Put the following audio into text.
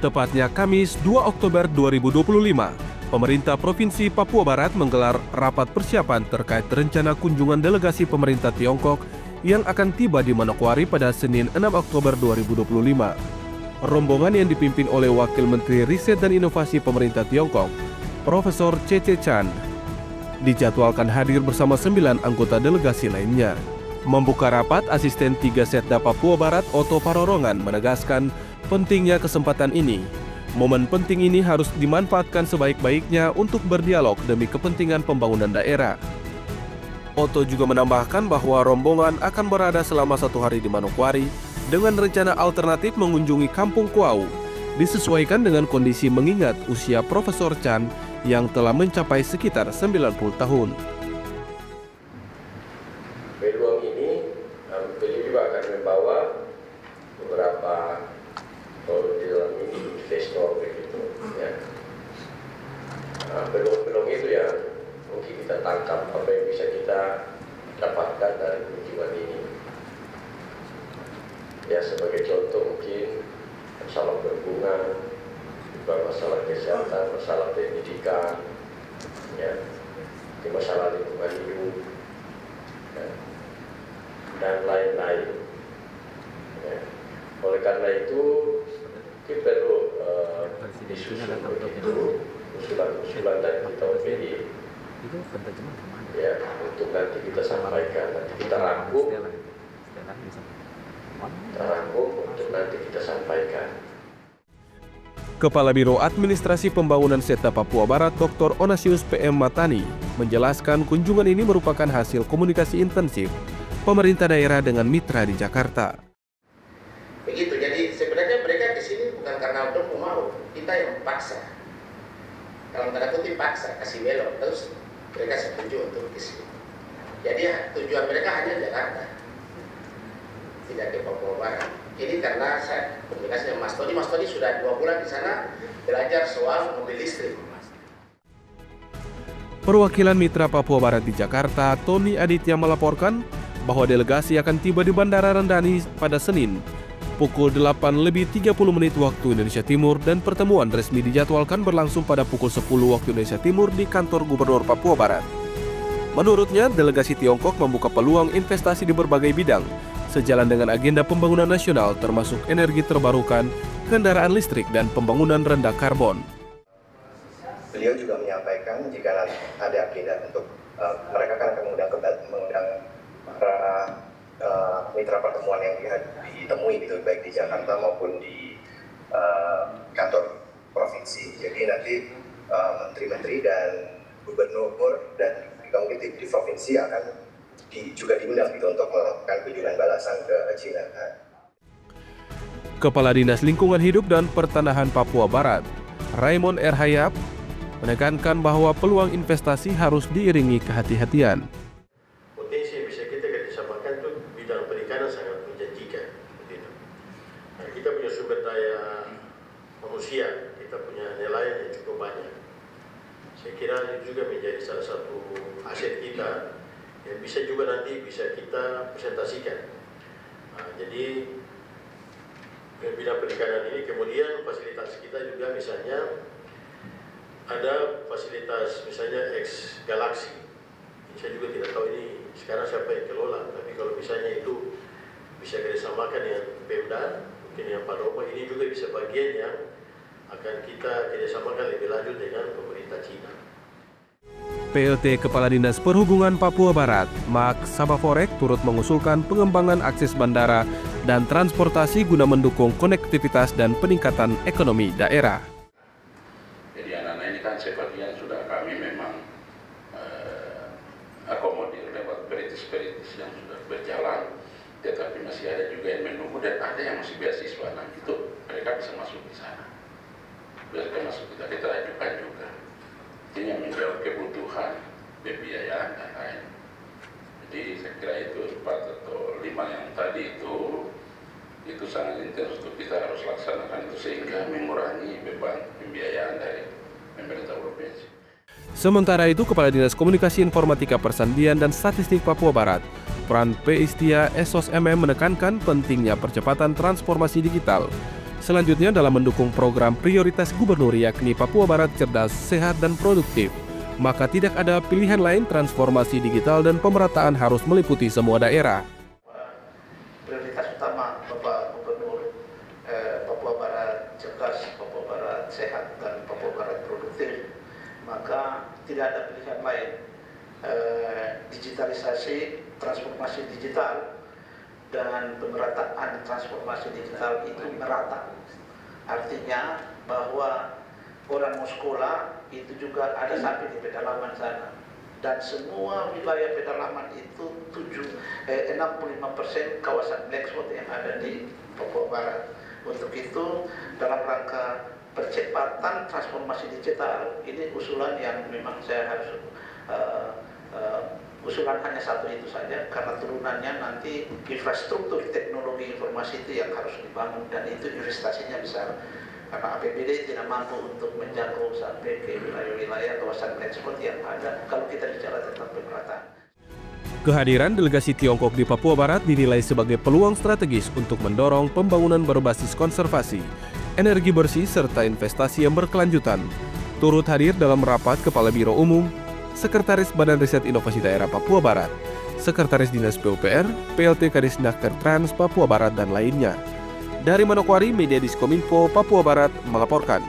Tepatnya Kamis 2 Oktober 2025, pemerintah Provinsi Papua Barat menggelar rapat persiapan terkait rencana kunjungan delegasi pemerintah Tiongkok yang akan tiba di Manokwari pada Senin 6 Oktober 2025. Rombongan yang dipimpin oleh Wakil Menteri Riset dan Inovasi Pemerintah Tiongkok, Profesor Cece Chan, dijadwalkan hadir bersama 9 anggota delegasi lainnya. Membuka rapat, Asisten 3 Setda Papua Barat Otto Parorongan menegaskan pentingnya kesempatan ini. Momen penting ini harus dimanfaatkan sebaik-baiknya untuk berdialog demi kepentingan pembangunan daerah. Otto juga menambahkan bahwa rombongan akan berada selama 1 hari di Manokwari dengan rencana alternatif mengunjungi Kampung Kuau, disesuaikan dengan kondisi mengingat usia Profesor Chan yang telah mencapai sekitar 90 tahun. Peluang ini beliau juga akan membawa beberapa di dalam ini investor begitu ya. Peluang-peluang itu ya mungkin kita tangkap apa yang bisa kita dapatkan dari kunjungan ini. Ya sebagai contoh mungkin masalah berhubungan, masalah kesehatan, masalah pendidikan, ya, masalah lingkungan hidup, ya, dan lain-lain. Ya. Oleh karena itu kita perlu disusun begitu usulan dari kita OPD ya untuk nanti kita sampaikan, nanti kita rangkum untuk nanti kita sampaikan. Kepala Biro Administrasi Pembangunan Setda Papua Barat Dr. Onasius PM Matani menjelaskan kunjungan ini merupakan hasil komunikasi intensif pemerintah daerah dengan mitra di Jakarta. Begitu, jadi sebenarnya mereka di sini bukan karena udah mau, kita yang paksa. Kalau tanda kutip paksa, kasih belok, terus mereka setuju untuk ke sini. Jadi tujuan mereka hanya Jakarta, tidak ke Papua Barat. Ini karena saya komunikasi dengan Mas Tony sudah 2 bulan di sana belajar soal mobil listrik. Perwakilan mitra Papua Barat di Jakarta, Tony Aditya melaporkan bahwa delegasi akan tiba di Bandara Rendani pada Senin pukul 8:30 waktu Indonesia Timur dan pertemuan resmi dijadwalkan berlangsung pada pukul 10 waktu Indonesia Timur di kantor Gubernur Papua Barat. Menurutnya, delegasi Tiongkok membuka peluang investasi di berbagai bidang, sejalan dengan agenda pembangunan nasional termasuk energi terbarukan, kendaraan listrik, dan pembangunan rendah karbon. Beliau juga menyampaikan jika ada agenda untuk mereka akan mengundang para mitra pertemuan yang ditemui gitu, baik di Jakarta maupun di kantor provinsi. Jadi nanti menteri-menteri dan gubernur dan eksekutif di provinsi akan juga diundang gitu untuk melakukan kunjungan balasan ke China. Kepala Dinas Lingkungan Hidup dan Pertanahan Papua Barat, Raymond R. Hayap, menekankan bahwa peluang investasi harus diiringi kehati-hatian. Potensi yang bisa kita kerjasamakan itu bidang perikanan sangat menjanjikan. Nah, kita punya sumber daya manusia, kita punya nelayan yang cukup banyak. Saya kira itu juga menjadi salah satu aset kita yang bisa juga nanti bisa kita presentasikan. Nah, jadi bidang perikanan ini kemudian fasilitas kita juga misalnya ada fasilitas misalnya X Galaxy. Saya juga tidak tahu ini sekarang siapa yang kelola, tapi kalau misalnya itu bisa kerjasamakan dengan Pemda, mungkin yang Pak Roma, ini juga bisa bagian yang akan kita kerjasamakan lebih lanjut dengan pemerintah Cina. PLT Kepala Dinas Perhubungan Papua Barat, Mak Sabaforek, turut mengusulkan pengembangan akses bandara dan transportasi guna mendukung konektivitas dan peningkatan ekonomi daerah. Jadi anak-anak ini kan sebagian sudah kami memang akomodir lewat peritis-peritis yang sudah berjalan, tetapi masih ada juga yang menunggu dan ada yang masih beasiswa. Nah itu mereka bisa masuk di sana. Mereka masuk kita ajukan juga. Ini yang menjawab kebutuhan pembiayaan dan lain. Jadi saya kira itu 4 atau 5 yang tadi itu sangat intens untuk kita harus laksanakan itu sehingga mengurangi beban pembiayaan dari pemerintah provinsi. Sementara itu, Kepala Dinas Komunikasi Informatika Persandian dan Statistik Papua Barat, Pran P. Istia Esos MM menekankan pentingnya percepatan transformasi digital Selanjutnya dalam mendukung program prioritas gubernur yakni Papua Barat cerdas, sehat, dan produktif, maka tidak ada pilihan lain transformasi digital dan pemerataan harus meliputi semua daerah. Prioritas utama Bapak Gubernur Papua Barat cerdas, Papua Barat sehat, dan Papua Barat produktif, maka tidak ada pilihan lain. Digitalisasi, transformasi digital, dan pemerataan transformasi digital itu merata. Artinya bahwa orang mau sekolah itu juga ada sampai di pedalaman sana. Dan semua wilayah pedalaman itu 65% kawasan black spot yang ada di Papua Barat. Untuk itu dalam rangka percepatan transformasi digital, ini usulan yang memang saya harus usulan hanya satu itu saja, karena turunannya nanti infrastruktur teknologi informasi itu yang harus dibangun, dan itu investasinya besar karena APBD tidak mampu untuk menjangkau sampai ke wilayah-wilayah kawasan black spot yang ada kalau kita bicara tentang pemerataan. Kehadiran delegasi Tiongkok di Papua Barat dinilai sebagai peluang strategis untuk mendorong pembangunan berbasis konservasi, energi bersih, serta investasi yang berkelanjutan. Turut hadir dalam rapat Kepala Biro Umum, Sekretaris Badan Riset Inovasi Daerah Papua Barat, Sekretaris Dinas PUPR, PLT Kadisnaker Trans Papua Barat, dan lainnya. Dari Manokwari, Media Diskominfo Papua Barat melaporkan.